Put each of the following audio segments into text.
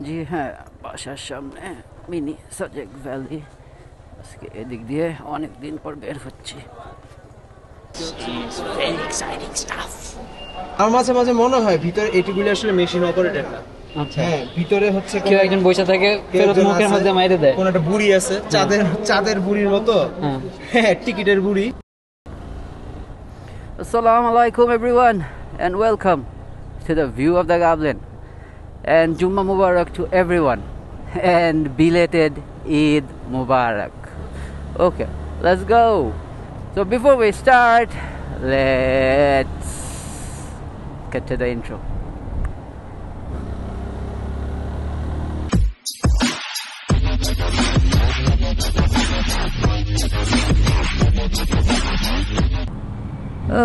জি হ্যাঁ, বাসার সামনে মিনি সাজেক ভ্যালি। আজকে এদিক দিয়ে অনেক দিন পর বের হচ্ছি। আমার মাঝে মাঝে মনে হয় ভিতরে এটিগুলি আসলে মেশিন অপারেটেড না। আচ্ছা, হ্যাঁ, ভিতরে হচ্ছে কেউ একজন বসে থাকে, কেউ ফেরত একজন মুখের আছে, মধ্যে মাইরে দেয়। কোন একটা বুড়ি আছে, চাঁদের চাঁদের বুড়ির মতো। হ্যাঁ। হ্যাঁ, টিকিটের বুড়ি। Assalamu alaikum everyone and welcome to the View of the Goblin, and Jumma Mubarak to everyone and belated Eid Mubarak. Okay, let's go. So before we start, let's get to the intro.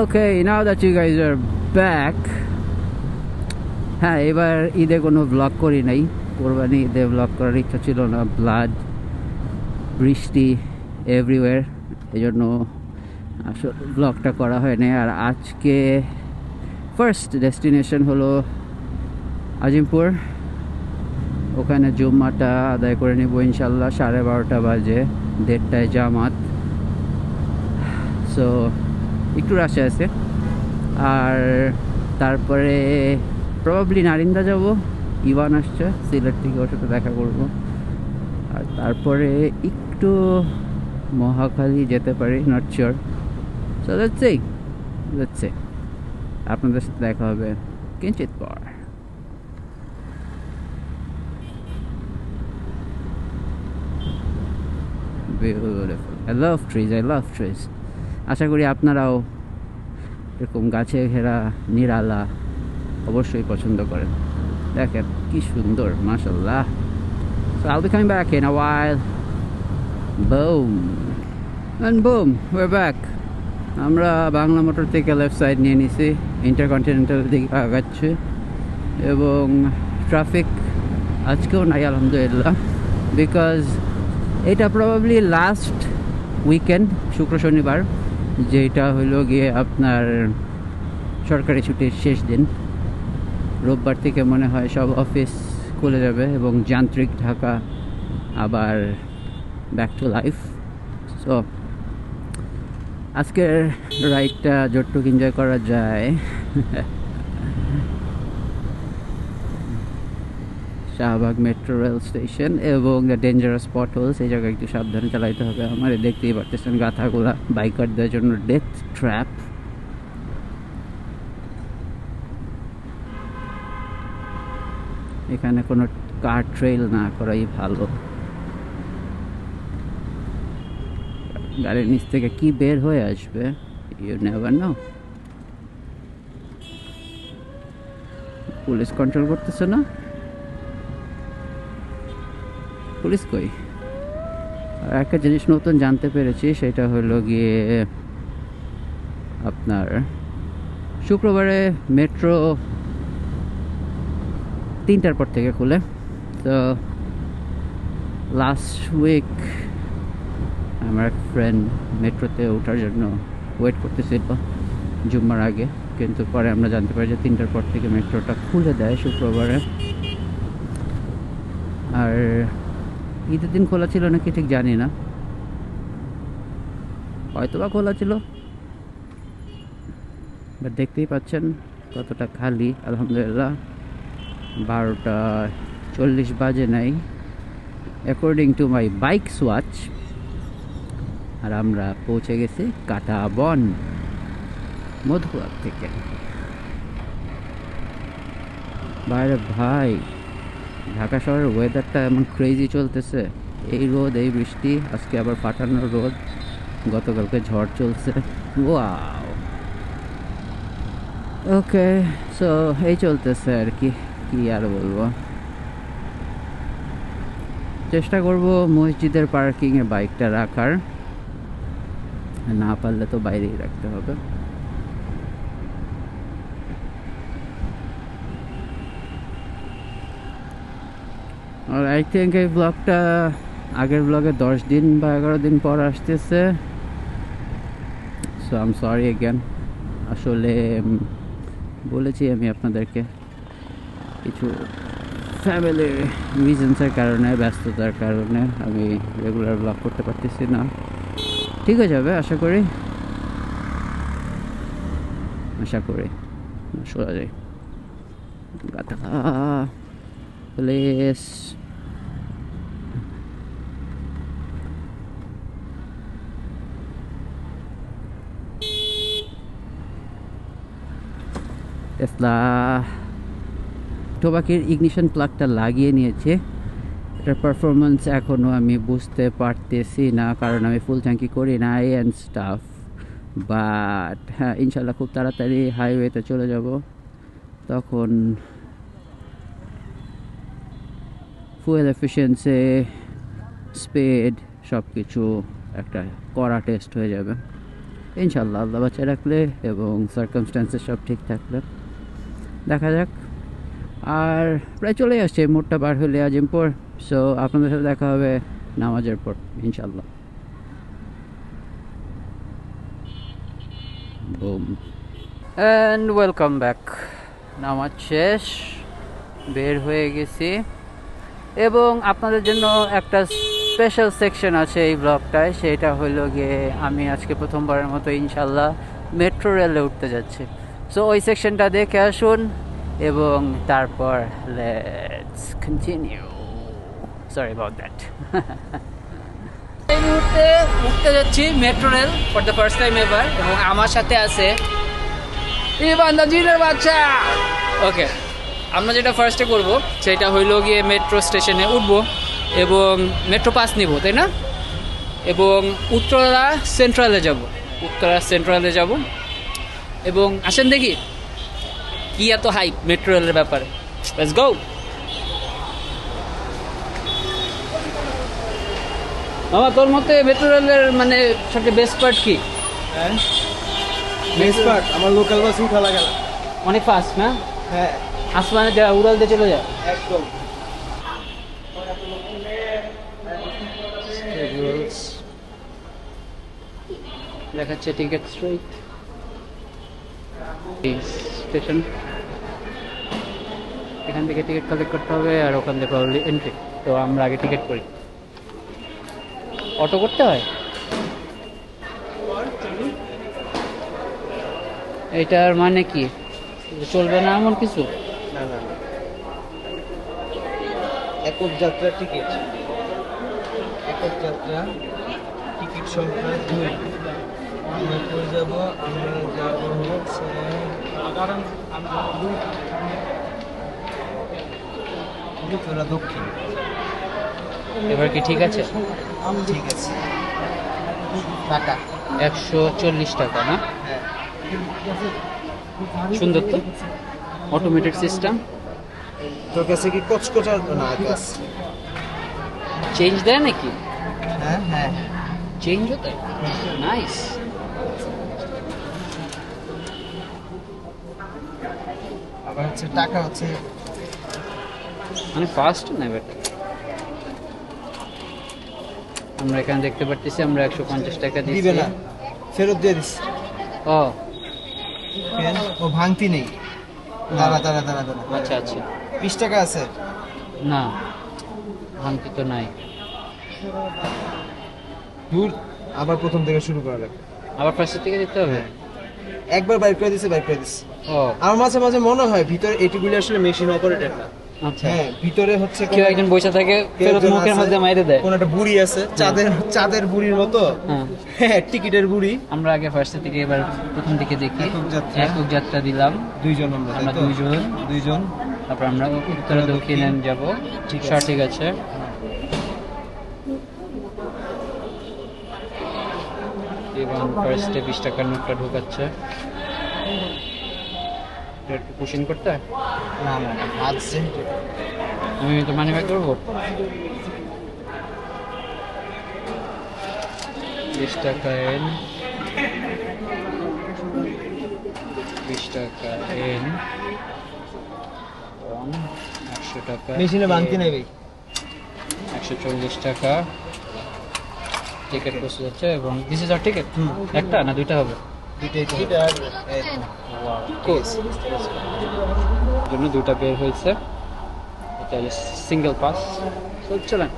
Okay, now that you guys are back, হ্যাঁ এবার ঈদে কোনো blog করি নাই। কোরবানি ঈদে blog করার ইচ্ছা ছিল না, ব্লাড, বৃষ্টি এভরিওয়্যার, এই জন্য আসলে ব্লগটা করা হয়নি। আর আজকে ফার্স্ট ডেস্টিনেশন হলো আজিমপুর। ওখানে জুম্মাটা আদায় করে নেব ইনশাল্লাহ। 12:30 বাজে, 1:30টায় জামাত। সো একটু রাশে আছে। আর তারপরে প্রবাবলি নারিন্দা যাব, ইভান আসছে সিলেট থেকে, ওর সাথে দেখা করব। আর তারপরে একটু মহাখালী যেতে পারি, not sure. So let's say আপনাদের সাথে দেখা হবে কিঞ্চিত পর। Beautiful, I love trees. আশা করি আপনারাও এরকম গাছে ঘেরা নিরালা অবশ্যই পছন্দ করেন। দেখেন কি সুন্দর, মাশাআল্লাহ। So I'll be coming back in a while. Boom and boom, we're back. আমরা বাংলা মোটর থেকে লেফট সাইড নিয়ে নিছি, ইন্টারকন্টিনেন্টাল দিকে আগাচ্ছি। এবং ট্রাফিক আজকেও নাই আলহামদুলিল্লাহ, বিকজ এটা প্রবাবলি লাস্ট উইকেন্ড, শুক্র শনিবার, যেটা হলো গিয়ে আপনার সরকারি ছুটির শেষ দিন। রোববার থেকে মনে হয় সব অফিস খুলে যাবে এবং যান্ত্রিক ঢাকা আবার ব্যাক টু লাইফ। সো আজকের রাইডটা যতটুকু এনজয় করা যায়, শাহবাগ মেট্রো রেল স্টেশন এবং দ্য ডেঞ্জারাস পটহোলস, এই জায়গায় একটু সাবধানে চালাইতে হবে। আমার দেখতেই পারতেছেন গাথাগুলা, বাইকারদের জন্য ডেথ ট্র্যাপ। এখানে কোনো কার ট্রেল না করাই ভালো। গাড়ির নিচ থেকে কি বের হয়ে আসবে, you never know. Police control করতেছে না, পুলিশ কই? আর একটা জিনিস নতুন জানতে পেরেছি, সেটা হলো গিয়ে আপনার শুক্রবারে মেট্রো 3টার পর থেকে খুলে। তো লাস্ট উইক আমার এক ফ্রেন্ড মেট্রোতে ওঠার জন্য ওয়েট করতেছিল জুম্মার আগে, কিন্তু পরে আমরা জানতে পারি যে 3টার পর থেকে মেট্রোটা খুলে দেয় শুক্রবারে। আর ঈদের দিন খোলা ছিল নাকি ঠিক জানি না, হয়তো বা খোলা ছিল, বাট দেখতেই পাচ্ছেন কতটা খালি আলহামদুলিল্লাহ। 12:40 বাজে নাই according to my bike watch. আর আমরা পৌঁছে গেছি কাটাবন মধুবাগ থেকে। বাইরে ভাই, ঢাকা শহরের ওয়েদারটা এমন ক্রেজি চলতেছে, এই রোদ এই বৃষ্টি, আজকে আবার ফাটানোর রোদ, গতকালকে ঝড় চলছে। ওয়াও, ওকে, সো এই চলতেছে আর কি আর বলবো। চেষ্টা করব মসজিদের পার্কিংয়ে বাইকটা রাখার, না পারলে তো বাইরেই রাখতে হবে। আর আই থিঙ্ক এই ব্লগটা আগের ব্লগে 10 দিন বা 11 দিন পর আসতেছে। So I am sorry again. আসলে বলেছি আমি আপনাদেরকে কিছু ফ্যামিলির রিজনসের কারণে, ব্যস্ততার কারণে আমি রেগুলার ব্লগ করতে পারতেছি না। ঠিক হয়ে যাবে আশা করি, শোনা যায় গাথা প্লেস। টেসলা টোবাকের ইগনিশন প্লাগটা লাগিয়ে নিয়েছে। এটার পারফরমেন্স এখনও আমি বুঝতে পারতেছি না, কারণ আমি ফুল ট্যাঙ্কি করি না অ্যান্ড স্টাফ। বাট হ্যাঁ, ইনশাল্লাহ খুব তাড়াতাড়ি হাইওয়েতে চলে যাব, তখন ফুয়েল এফিসিয়েন্সি, স্পিড সব কিছু একটা কড়া টেস্ট হয়ে যাবে ইনশাল্লাহ, আল্লাহ বাঁচিয়ে রাখলে এবং সার্কামস্ট্যান্সেস সব ঠিক থাকলে। দেখা যাক। আর প্রায় চলে আসছে, মোড়টা পার হলে আজিমপুর। সো আপনাদের সাথে দেখা হবে নামাজের পর ইনশাল্লাহ। Broom and welcome back. নামাজ শেষ, বের হয়ে গেছি এবং আপনাদের জন্য একটা স্পেশাল সেকশন আছে এই ব্লগটায়। সেটা হলো গিয়ে আমি আজকে প্রথমবারের মতো ইনশাল্লাহ মেট্রো রেলে উঠতে যাচ্ছি। সো ওই সেকশনটা দেখে আসুন এবং তারপর let's continue. Sorry about that. এই মুহূর্তে উঠতে যাচ্ছি metro rail for the first time এবার, এবং আমার সাথে আছে ইভান দা জিনের বাচ্চা। ওকে, আমরা যেটা ফার্স্টে করবো সেটা হইলো গিয়ে মেট্রো স্টেশনে উঠবো এবং মেট্রো পাস নিব, তাই না? এবং উত্তরা সেন্ট্রালে যাব এবং আসেন দেখি কি এত হাইপ মেট্রো রেলের ব্যাপারে। Let's go. মামা, তোর মতে মেট্রো রেলের মানে সবচেয়ে বেস্ট পার্ট কি? বেস্ট পার্ট আমার লোকাল বাস উঠা লাগে না, অনেক ফাস্ট না? হ্যাঁ, আসমানে উড়াল দিয়ে চলে যায় একদম। দেখাচ্ছে টিকিট স্ট্রেট স্টেশন। এখান থেকে টিকিট কালেক্ট করতে হবে আর ওখান থেকে প্রবলি এন্ট্রি। তো আমরা আগে টিকিট করি। অটো করতে হয়। এটার মানে কি, চলবে না এমন কিছু? না না না, একক যাত্রা টিকিট সংখ্যা 2। আমরা কই যাব? আমরা যাব হচ্ছে উত্তরা দক্ষিণ। এবার কি ঠিক আছে? ঠিক আছে। টাকা 140 টাকা না? হ্যাঁ, সুন্দর তো, অটোমেটেড সিস্টেম। তোর কাছে কি কচকচা না গাছ? চেঞ্জ দেয় নাকি? হ্যাঁ হ্যাঁ, চেঞ্জ হতে নাইস। আবার হচ্ছে টাকা হচ্ছে মানে ফাস্ট না বেটা। আমরা এখানে দেখতে পারতেছি আমরা 150 টাকা দিবে দিয়েছি। না, ফেরত দিয়ে দিস। ও কেন? ও ভাঙতি নেই। দাঁড়া দাঁড়া দাঁড়া দাঁড়া, আচ্ছা আচ্ছা। 20 টাকা আছে না, ভাঙতি তো নাই। দূর, আবার প্রথম থেকে শুরু করা লাগবে। আবার ফার্স্ট থেকে দিতে হবে। একবার বাইর করে দিছে, বাইর করে দিছে। ও আমার মাঝে মাঝে মনে হয় ভিতরে এটিগুলি আসলে মেশিন অপারেটেড না। আচ্ছা, হ্যাঁ, ভিতরে হচ্ছে কেউ একজন বসে থাকে, ফেরত মুখের মধ্যে মাইরে দেয়। কোন একটা বুড়ি আছে, চাঁদের বুড়ির মতো। হ্যাঁ, হ্যাঁ, টিকিটের বুড়ি। আমরা আগে ফার্স্ট থেকে এবার প্রথম দিকে দেখি। একক যাত্রা দিলাম, দুইজন আমরা দুইজন। তারপর আমরা উত্তরা দক্ষিণে যাব। ঠিক আছে। এবং ফার্স্টে 20 টাকার নোটটা ঢোকাচ্ছে। একটু পুশিং করতে হয়। না না, আজকে আমি তো মানি ব্যাক করবো। 20 টাকা এন, 20 টাকা এন, 100 টাকা মেশিনে ভাঙতি নাই ভাই। 140 টাকা টিকিট বসে যাচ্ছে। এবং দিস ইজ আর টিকিট। একটা না দুইটা হবে? দুইটাই তো। এই তো। জন্য দুটা বের হয়েছে। তাহলে সিঙ্গেল পাস। তো চলেন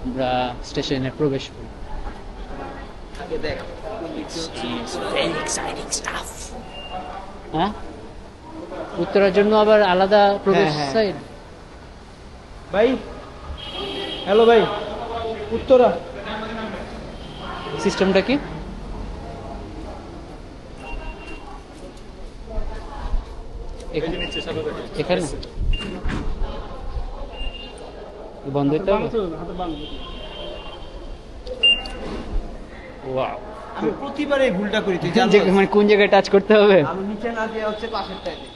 আমরা স্টেশনে প্রবেশ করি। হ্যাঁ, উত্তরার জন্য আবার আলাদা প্রবেশ সাইড। ভাই হ্যালো ভাই, উত্তরা সিস্টেমটা কি? এখানে বন্ধ হইতে হবে? ওয়াও, আমি প্রতিবার এই ভুলটা করি, তুই জানো? মানে কোন জায়গায় টাচ করতে হবে? আমি নিচে না দিয়ে হচ্ছে পাশেরটাতে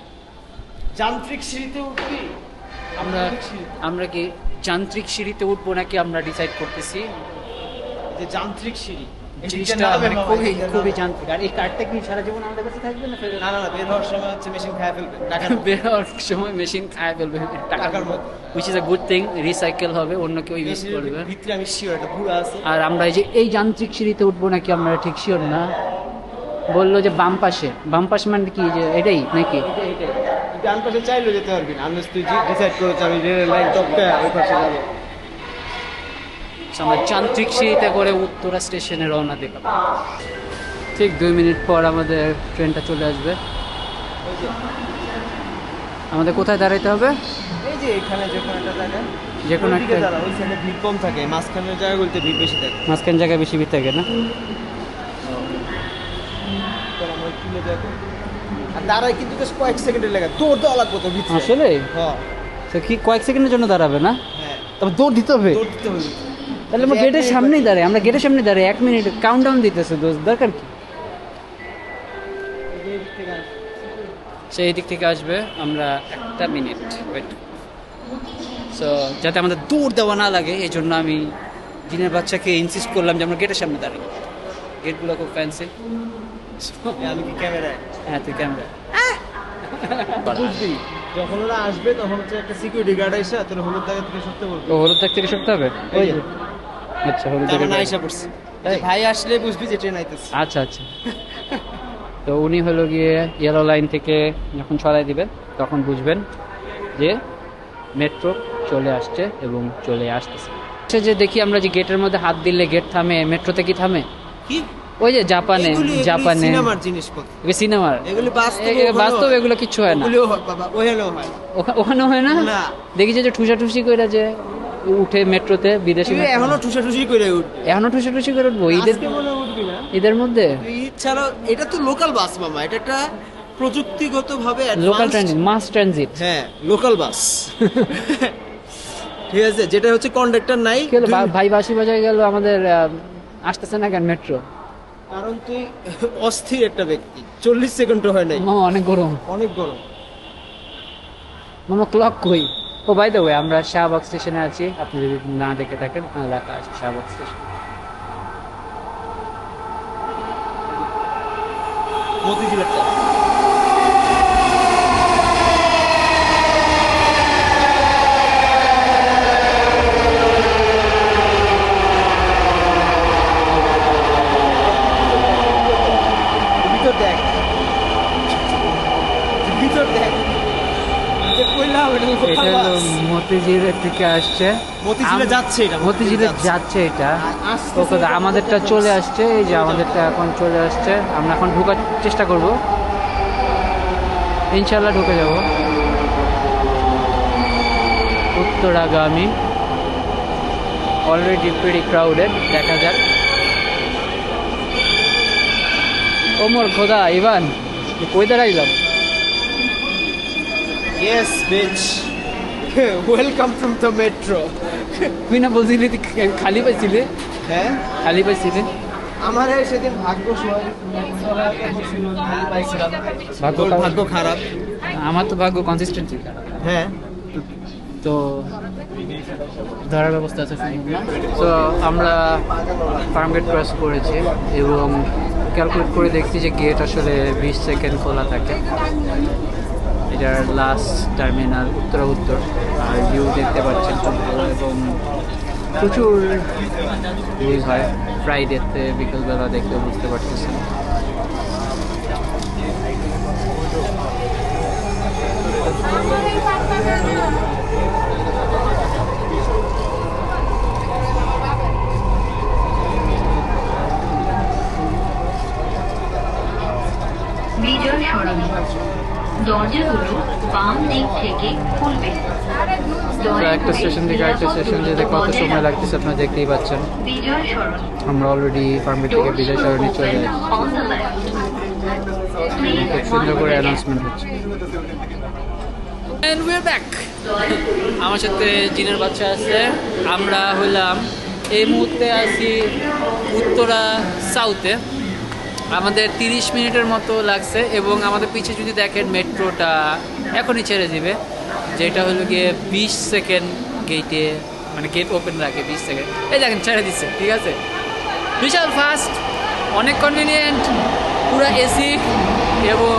যান্ত্রিক সিঁড়িতে উঠবি। আমরা কি যান্ত্রিক সিঁড়িতে উঠবো নাকি আমরা ডিসাইড করতেছি? যে যান্ত্রিক সিঁড়ি জিনিসটা মানে খুবই খুবই যান্ত্রিক। আর এই কার্ডটা কি সারা জীবন আমাদের কাছে থাকবে না? না না না, বের হওয়ার সময় হচ্ছে মেশিন খায় ফেলবে টাকা। বের হওয়ার সময় মেশিন খায় ফেলবে টাকার মতো, which is a good thing, recycle হবে, অন্য কেউ ইউজ করবে। ভিতরে আমি শিওর এটা পুরো আছে। আর আমরা এই যান্ত্রিক সিঁড়িতে উঠবো নাকি আমরা ঠিক শিওর না। বললো যে বাম পাশে। বাম পাশে মানে কি, যে এটাই নাকি? ডান পাশে চাইলেও যেতে পারবি না, আনলেস তুই ডিসাইড করেছ আমি রেল লাইন টপকে ওই পাশে যাবো। আমরা যান্ত্রিক সিঁড়িতে করে উত্তরা স্টেশনে রওনা দিলাম। ঠিক 2 মিনিট পর আমাদের ট্রেনটা চলে আসবে। আমাদের কোথায় দাঁড়াইতে হবে? এই যে এখানে যে কোনো একটা জায়গা, যে কোনো ওইদিকে একটা দাঁড়া, ওই সাইডে ভিড় কম থাকে, মাঝখানের জায়গাগুলোতে ভিড় বেশি থাকে। মাঝখান জায়গায় বেশি ভিড় থাকে না? তোর আমার তুলে দেখো, আর দাঁড়ায় কিন্তু বেশ কয়েক সেকেন্ডের লাগে, দৌড় দেওয়া লাগবে তো ভিতরে। আসলে হ্যাঁ তো কি কয়েক সেকেন্ডের জন্য দাঁড়াবে না? হ্যাঁ, তবে দৌড় দিতে হবে। দৌড় দিতে হবে। তাহলে আমরা গেটের সামনেই দাঁড়াই, আমরা গেটের সামনে দাঁড়াই 1 মিনিট কাউন্টডাউন দিতেছে, দোস্ত দরকার কি? সেই দিক থেকে আসবে, আমরা 1 মিনিট ওয়েট। সো যাতে আমাদের দৌড় দেওয়া না লাগে এই জন্য আমি দিনের বাচ্চাকে ইনসিস্ট করলাম যে আমরা গেটের সামনে দাঁড়াই। গেটগুলো খুব ফ্যান্সি। আমি কি ক্যামেরায়? হ্যাঁ, তুই ক্যামেরা। বুঝবি যখন ওরা আসবে তখন হচ্ছে একটা সিকিউরিটি গার্ড এসে তোর হলুদ দাগে থেকে সরতে বলবে। ও হলুদ দাগ থেকে সরতে হবে? ওই যে আচ্ছা, হলুদ দাগ না এসে পড়ছে, ভাই আসলে বুঝবি যে ট্রেন আইতেছে। আচ্ছা আচ্ছা। তো উনি হলো গিয়ে ইয়েলো লাইন থেকে যখন ছড়াই দিবেন তখন বুঝবেন যে মেট্রো চলে আসছে এবং চলে আসতেছে। আচ্ছা, যে দেখি আমরা যে গেটের মধ্যে হাত দিলে গেট থামে, মেট্রোতে কি থামে? কি ওই যে জাপানে সিনেমার জিনিসপত্র, সিনেমার, এগুলি বাস্তব এগুলো কিচ্ছু হয় না। ওখানে হয় না? দেখি যে ঠুসাঠুসি করে যে উঠে মেট্রোতে বিদেশি, এখনো ঠুসাঠুসি করে উঠবে, এখনো ঠুসাঠুসি করে উঠবো ঈদের মধ্যে। এছাড়া এটা তো লোকাল বাস মামা, এটা একটা প্রযুক্তিগত ভাবে লোকাল ট্রানজিট, মাস ট্রানজিট। হ্যাঁ, লোকাল বাস। ঠিক আছে, যেটা হচ্ছে কন্ডাক্টর নাই। ভাই বাসি বাজায় গেল, আমাদের আসতেছে না কেন মেট্রো? কারণ তুই অস্থির একটা ব্যক্তি, 40 সেকেন্ডও হয় নাই। মামা অনেক গরম, অনেক গরম মামা। ক্লক কই? ও বাই দ্য ওয়ে, আমরা শাহবাগ স্টেশনে আছি, আপনি যদি না দেখে থাকেন লেখা আছে শাহবাগ স্টেশন। মতিঝিলের টা দেখ, ভিতর দেখ, মতিঝিলের থেকে আসছে, মতিঝিলে যাচ্ছে এটা, মতিঝিলে যাচ্ছে এটা। আমাদেরটা চলে আসছে, এই যে আমাদেরটা এখন চলে আসছে। আমরা এখন ঢোকার চেষ্টা করব, ইনশাল্লাহ ঢুকে যাব উত্তরাগামী। অলরেডি প্রিটি ক্রাউডেড, দেখা যাক। ওমর খোদা, ইভান কই দাঁড়াইলাম? Yes, bitch. Welcome from the metro. তুই না বলছিলি খালি পাইছিলে? হ্যাঁ, খালি পাইছিলে। আমার সেদিন ভাগ্য ভাগ্য খারাপ। আমার তো ভাগ্য কনসিস্টেন্সি খারাপ। হ্যাঁ, তো ধরার ব্যবস্থা আছে না। তো আমরা ফার্ম গেট ক্রস করেছি এবং ক্যালকুলেট করে দেখছি যে গেট আসলে 20 সেকেন্ড খোলা থাকে। এটার লাস্ট টার্মিনাল উত্তর। আর ভিউ দেখতে পাচ্ছেন খুব ভালো এবং প্রচুর ভিউ হয়। ফ্রাইডেতে বিকেলবেলা দেখতে বুঝতে পারতেছেন। দরজাগুলো বাম দিক থেকে খুলবে। একটা স্টেশন থেকে আরেকটা স্টেশন যেতে কত সময় লাগতেছে আপনারা দেখতেই পাচ্ছেন। বিজয় সরণি। আমরা অলরেডি ফার্মগেট থেকে বিজয় সরণি চলে যাচ্ছি। খুব সুন্দর করে অ্যানাউন্সমেন্ট হচ্ছে। And we're back. আমার সাথে জিনের বাচ্চা আছে। আমরা হলাম এই মুহূর্তে আছি উত্তরা সাউথে। আমাদের 30 মিনিটের মতো লাগছে এবং আমাদের পিছে যদি দেখেন মেট্রোটা এখনই ছেড়ে দিবে, যেটা হলো গিয়ে 20 সেকেন্ড গেটে, মানে গেট ওপেন রাখে 20 সেকেন্ড। এই দেখেন ছেড়ে দিচ্ছে, ঠিক আছে। বিশাল ফাস্ট, অনেক কনভিনিয়েন্ট, পুরো এসি এবং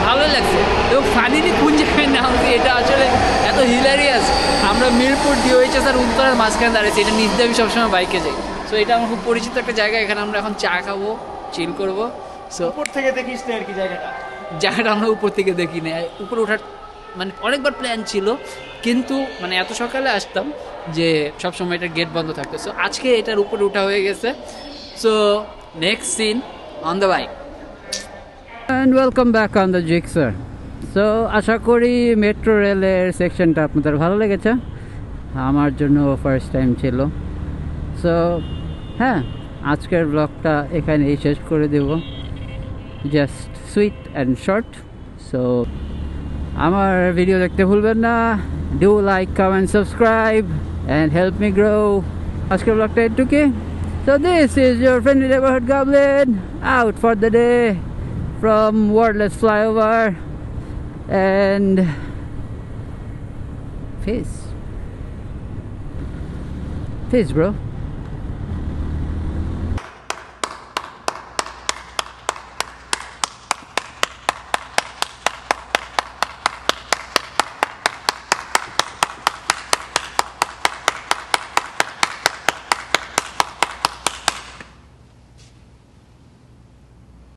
ভালোই লাগছে। এবং ফানিলি কোন জায়গায় নামছি এটা আসলে এত হিলারিয়াস। আমরা মিরপুর DOHS আর উত্তরার মাঝখানে দাঁড়িয়েছি, এটা নিজ দিয়ে আমি সবসময় বাইকে যাই। সো এটা আমার খুব পরিচিত একটা জায়গা, এখানে আমরা এখন চা খাবো, চিল করবো। সো উপর থেকে দেখিস না আর কি জায়গাটা আমরা উপর থেকে দেখি না। উপরে ওঠার মানে অনেকবার প্ল্যান ছিল, কিন্তু মানে এত সকালে আসতাম যে সবসময় এটার গেট বন্ধ থাকতো। সো আজকে এটার উপরে ওঠা হয়ে গেছে। So next scene on the bike. And welcome back on the Gixxer. So আশা করি মেট্রো রেলের সেকশনটা আপনাদের ভালো লেগেছে। আমার জন্য ফার্স্ট টাইম ছিল। সো হ্যাঁ, আজকের ব্লগটা এখানেই শেষ করে দেব, just sweet and short. So আমার ভিডিও দেখতে ভুলবেন না। Do like, comment, subscribe and help me grow. আজকের ব্লগটা এটুকুই। So this is your friendly neighborhood goblin out for the day from Wordless Flyover, and peace bro.